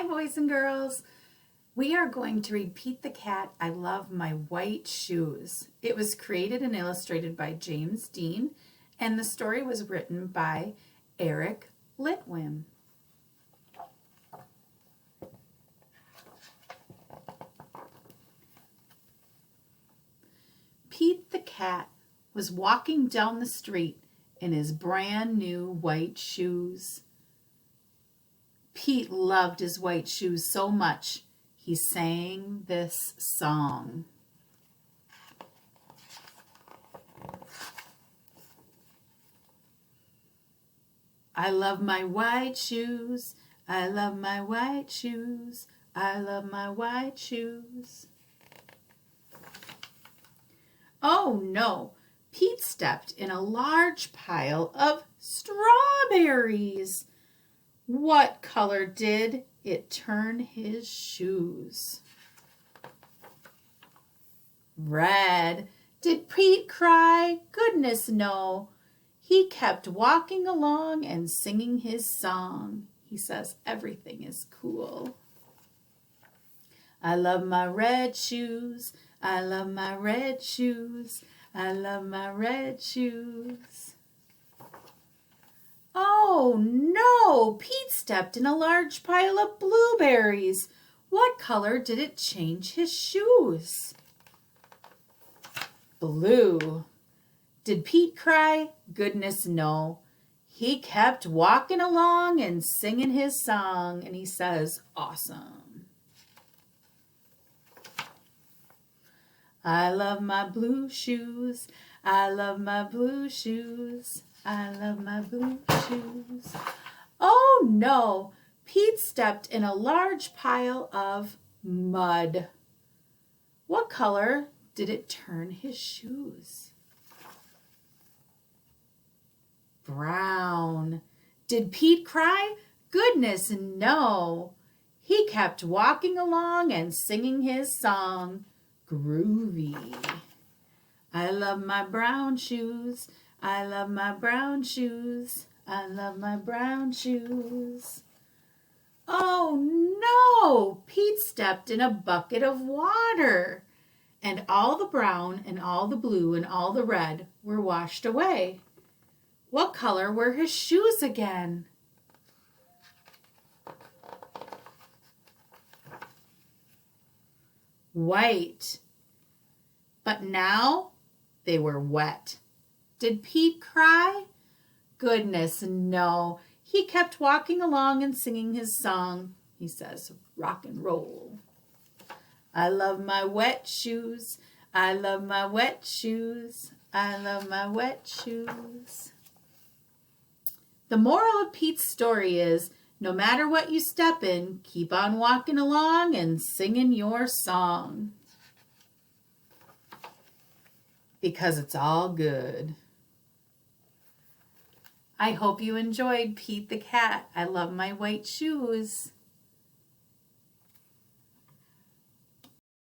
boys and girls. We are going to read Pete the Cat, I Love My White Shoes. It was created and illustrated by James Dean, and the story was written by Eric Litwin. Pete the Cat was walking down the street in his brand new white shoes. Pete loved his white shoes so much, he sang this song. I love my white shoes, I love my white shoes, I love my white shoes. Oh no, Pete stepped in a large pile of strawberries. What color did it turn his shoes? Red. Did Pete cry? Goodness no. He kept walking along and singing his song. He says everything is cool. I love my red shoes. I love my red shoes. I love my red shoes. Oh no! Pete stepped in a large pile of blueberries. What color did it change his shoes? Blue. Did Pete cry? Goodness no. He kept walking along and singing his song, and he says, awesome. I love my blue shoes. I love my blue shoes. I love my blue shoes. Oh no, Pete stepped in a large pile of mud. What color did it turn his shoes? Brown. Did Pete cry? Goodness no. He kept walking along and singing his song. Groovy. I love my brown shoes. I love my brown shoes. I love my brown shoes. Oh no! Pete stepped in a bucket of water, and all the brown and all the blue and all the red were washed away. What color were his shoes again? White. But now they were wet. Did Pete cry? Goodness no. He kept walking along and singing his song. He says, rock and roll. I love my wet shoes. I love my wet shoes. I love my wet shoes. The moral of Pete's story is, no matter what you step in, keep on walking along and singing your song. Because it's all good. I hope you enjoyed Pete the Cat. I love my white shoes.